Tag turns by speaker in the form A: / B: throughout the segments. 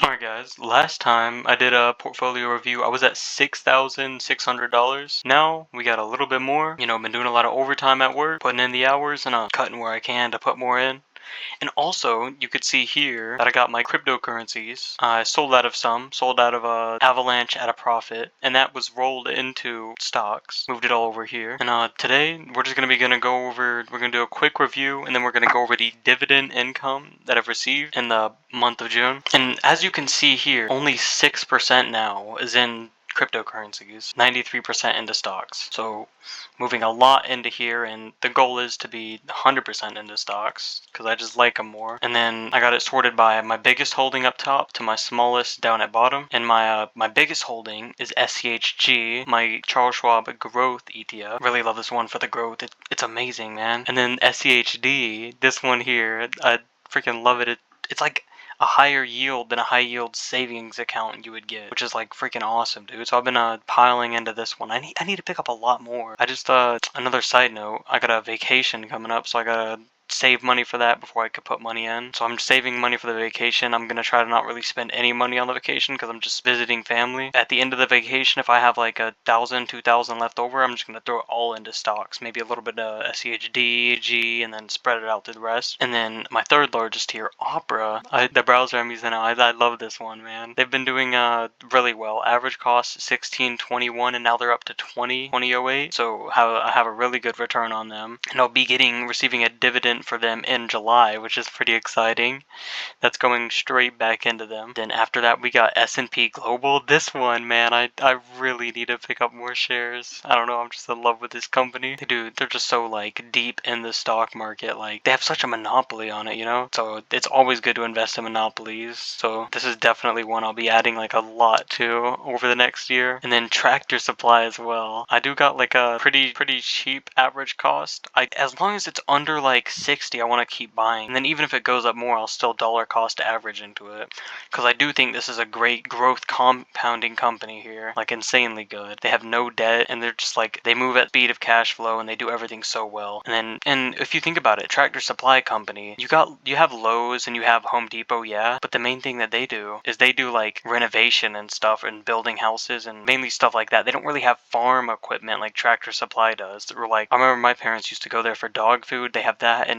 A: Alright guys, last time I did a portfolio review, I was at $6,600. Now we got a little bit more. Been doing a lot of overtime at work, putting in the hours and cutting where I can to put more in. And also, you could see here that I got my cryptocurrencies. I sold out of some, sold out of Avalanche at a profit, and that was rolled into stocks. Moved it all over here. And today, we're just gonna go over, we're gonna do a quick review, and then we're gonna go over the dividend income that I've received in the month of June. And as you can see here, only 6% now is in cryptocurrencies, 93% into stocks. So moving a lot into here, and the goal is to be 100% into stocks because I just like them more. And then I got it sorted by my biggest holding up top to my smallest down at bottom. And my biggest holding is SCHG, my Charles Schwab growth ETF. Really love this one for the growth. It's amazing, man. And then SCHD, this one here, I freaking love it. It's like a higher yield than a high yield savings account you would get, which is like freaking awesome, dude. So I've been piling into this one. I need to pick up a lot more. I just another side note, I got a vacation coming up, so I gotta save money for that before I could put money in. So I'm saving money for the vacation. I'm gonna try to not really spend any money on the vacation because I'm just visiting family. At the end of the vacation, if I have like 1,000, 2,000 left over, I'm just gonna throw it all into stocks. Maybe a little bit of SCHD, G, and then spread it out to the rest. And then my third largest here, Opera. The browser I'm using now, I love this one, man. They've been doing really well. Average cost 16.21, and now they're up to 20.08. So I have a really good return on them, and I'll be receiving a dividend for them in July, which is pretty exciting. That's going straight back into them. Then after that, we got S&P Global. This one, man, I really need to pick up more shares. I don't know, I'm just in love with this company. They're just so like deep in the stock market. Like they have such a monopoly on it, So it's always good to invest in monopolies. So this is definitely one I'll be adding like a lot to over the next year. And then Tractor Supply as well. I do got like a pretty cheap average cost. As long as it's under like 60, I want to keep buying. And then even if it goes up more, I'll still dollar cost average into it. Because I do think this is a great growth compounding company here. Like insanely good. They have no debt, and they're just like, they move at speed of cash flow, and they do everything so well. And if you think about it, Tractor Supply Company, you have Lowe's and you have Home Depot, yeah. But the main thing that they do is they do like renovation and stuff and building houses and mainly stuff like that. They don't really have farm equipment like Tractor Supply does. Or like, I remember my parents used to go there for dog food. They have that, and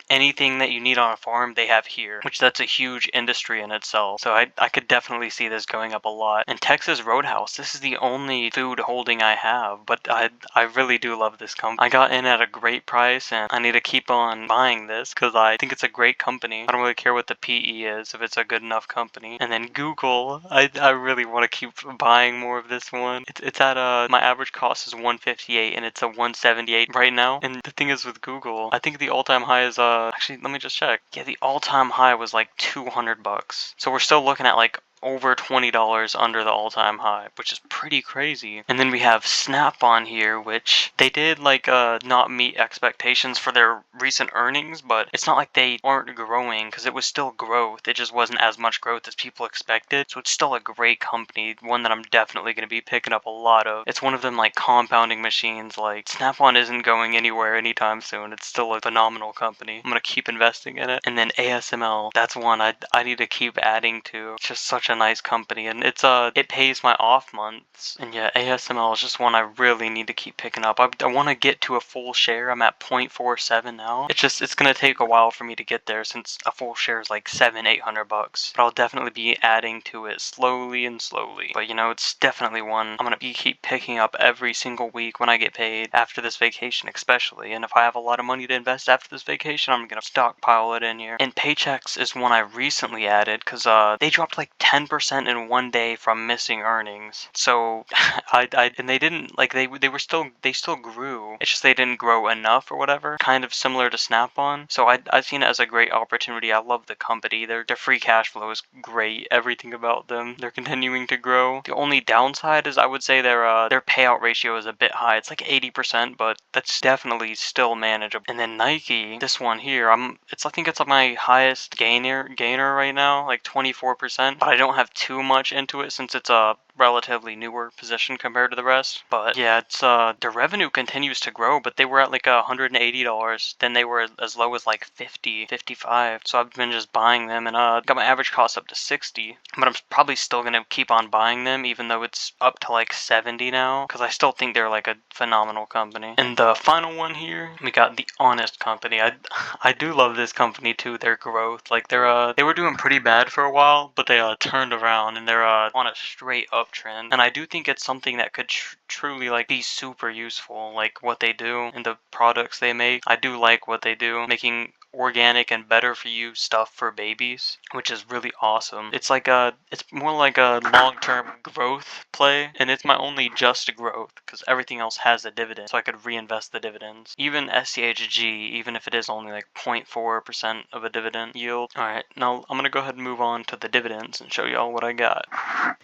A: anything that you need on a farm they have here, which that's a huge industry in itself. So I could definitely see this going up a lot. And Texas Roadhouse, this is the only food holding I have, but I really do love this company. I got in at a great price, and I need to keep on buying this because I think it's a great company. I don't really care what the PE is if it's a good enough company. And then Google, I really want to keep buying more of this one. It's at my average cost is 158, and it's a 178 right now. And the thing is with Google, I think the all-time high is actually, let me just check. Yeah, the all-time high was like $200. So we're still looking at like over $20 under the all-time high, which is pretty crazy. And then we have Snap on here, which they did like not meet expectations for their recent earnings, but it's not like they aren't growing, because it was still growth. It just wasn't as much growth as people expected. So it's still a great company, one that I'm definitely going to be picking up a lot of. It's one of them like compounding machines. Like Snap-on isn't going anywhere anytime soon. It's still a phenomenal company. I'm going to keep investing in it. And then ASML, that's one I need to keep adding to. It's just such a nice company, and it pays my off months. And yeah, ASML is just one I really need to keep picking up. I want to get to a full share. I'm at 0.47 now. It's gonna take a while for me to get there, since a full share is like $700-800. But I'll definitely be adding to it slowly and slowly. But it's definitely one I'm gonna keep picking up every single week when I get paid after this vacation, especially. And if I have a lot of money to invest after this vacation, I'm gonna stockpile it in here. And Paychex is one I recently added because they dropped like 10% in one day from missing earnings. So and they didn't like they still grew. It's just they didn't grow enough or whatever. Kind of similar to Snap-on. So I've seen it as a great opportunity. I love the company. Their free cash flow is great. Everything about them. They're continuing to grow. The only downside is I would say their payout ratio is a bit high. It's like 80%, but that's definitely still manageable. And then Nike, this one here, I think it's my highest gainer right now, like 24%. But I don't have too much into it since it's relatively newer position compared to the rest. But yeah, it's the revenue continues to grow, but they were at like $180. Then they were as low as like 50, 55. So I've been just buying them, and got my average cost up to 60. But I'm probably still gonna keep on buying them, even though it's up to like 70 now, because I still think they're like a phenomenal company. And the final one here, we got the Honest Company. I do love this company too. Their growth, like they were doing pretty bad for a while, but they turned around and they're on a straight uptrend. And I do think it's something that could truly like be super useful, like what they do and the products they make. I do like what they do, making organic and better for you stuff for babies, which is really awesome. It's more like a long-term growth play, and it's my only just growth because everything else has a dividend, so I could reinvest the dividends. Even SCHG, even if it is only like 0.4% of a dividend yield. Alright, now I'm gonna go ahead and move on to the dividends and show y'all what I got.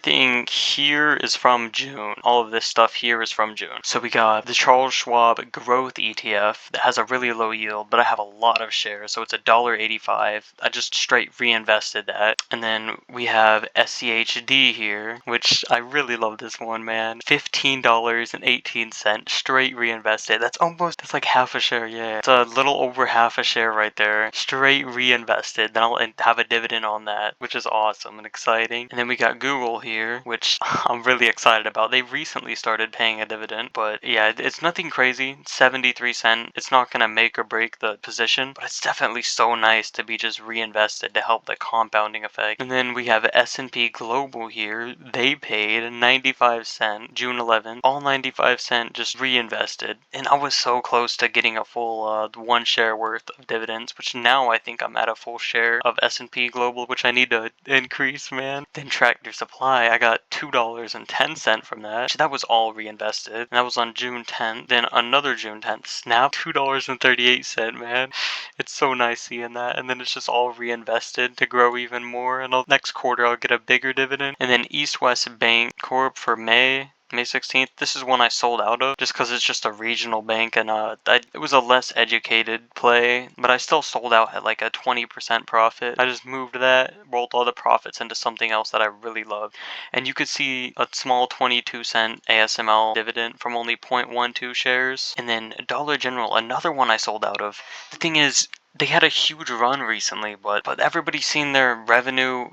A: Thing here is from June. All of this stuff here is from June. So we got the Charles Schwab Growth ETF that has a really low yield, but I have a lot of shares, so it's $1.85. I just straight reinvested that. And then we have SCHD here, which I really love this one, man. $15.18 straight reinvested. That's like half a share, yeah. It's a little over half a share right there. Straight reinvested. Then I'll have a dividend on that, which is awesome and exciting. And then we got Google here, which I'm really excited about. They recently started paying a dividend, but yeah, it's nothing crazy. 73 cents. It's not gonna make or break the position, but it's definitely so nice to be just reinvested to help the compounding effect. And then we have S&P Global here. They paid 95 cents June 11th. All 95 cents just reinvested, and I was so close to getting a full 1 share worth of dividends, which now I think I'm at a full share of S&P Global, which I need to increase, man. Then Tractor Supply, I got $2.10 from that. That was all reinvested, and that was on June 10th. Then another June 10th, Snap, $2.38, man. It's so nice seeing that, and then it's just all reinvested to grow even more, and next quarter I'll get a bigger dividend. And then East West Bank Corp for May 16th. This is one I sold out of just because it's just a regional bank, and it was a less educated play, but I still sold out at like a 20% profit. I just moved that, rolled all the profits into something else that I really loved. And you could see a small 22-cent ASML dividend from only 0.12 shares. And then Dollar General, another one I sold out of. The thing is, they had a huge run recently, but everybody's seen their revenue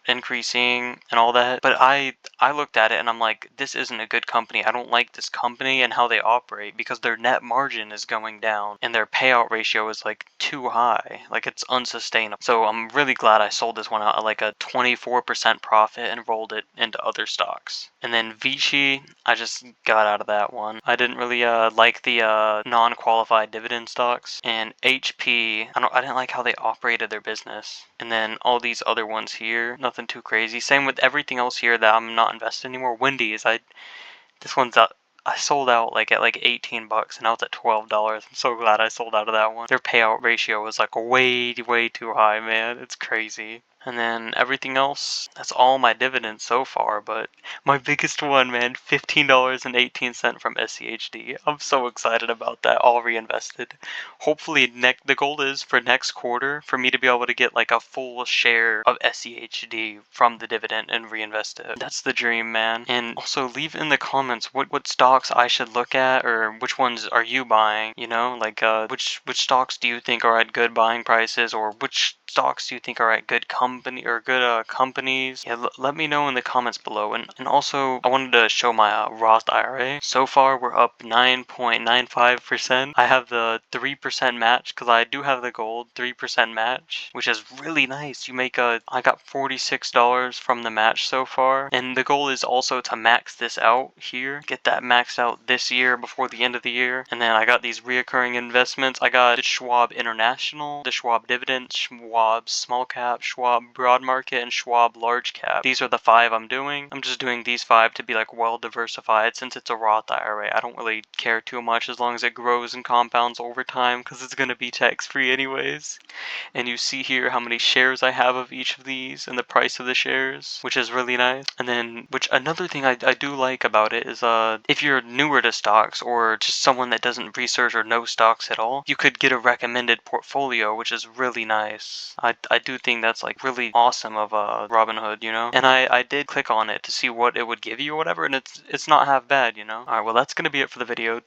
A: increasing and all that. But I looked at it and I'm like, this isn't a good company. I don't like this company and how they operate, because their net margin is going down and their payout ratio is like too high. Like, it's unsustainable. So I'm really glad I sold this one out at like a 24% profit and rolled it into other stocks. And then Vici, I just got out of that one. I didn't really like the non-qualified dividend stocks. And HP, I didn't like how they operated their business. And then all these other ones here, nothing too crazy. Same with everything else here that I'm not invested anymore. Wendy's, this one's out. I sold out like at like $18, and now it's at $12. I'm so glad I sold out of that one. Their payout ratio was like way too high, man. It's crazy. And then everything else, that's all my dividends so far. But my biggest one, man, $15.18 from SCHD. I'm so excited about that, all reinvested. Hopefully, the goal is for next quarter for me to be able to get like a full share of SCHD from the dividend and reinvest it. That's the dream, man. And also leave in the comments what stocks I should look at, or which ones are you buying, you know, like which stocks do you think are at good buying prices, or which stocks do you think are at good companies? Yeah, let me know in the comments below. And also, I wanted to show my Roth IRA. So far, we're up 9.95%. I have the 3% match because I do have the gold 3% match, which is really nice. I got $46 from the match so far, and the goal is also to max this out here, get that maxed out this year before the end of the year. And then I got these reoccurring investments. I got the Schwab International, the Schwab Dividend, Schwab Small Cap, Schwab Broad Market, and Schwab Large Cap. These are the 5 I'm doing. I'm just doing these 5 to be like well diversified, since it's a Roth IRA. I don't really care too much as long as it grows and compounds over time, because it's going to be tax free anyways. And you see here how many shares I have of each of these and the price of the shares, which is really nice. And then, another thing I do like about it is if you're newer to stocks, or just someone that doesn't research or know stocks at all, you could get a recommended portfolio, which is really nice. bucks. I do think that's like really awesome of Robinhood, you know. And I did click on it to see what it would give you or whatever, and it's not half bad, you know. All right, well that's gonna be it for the video.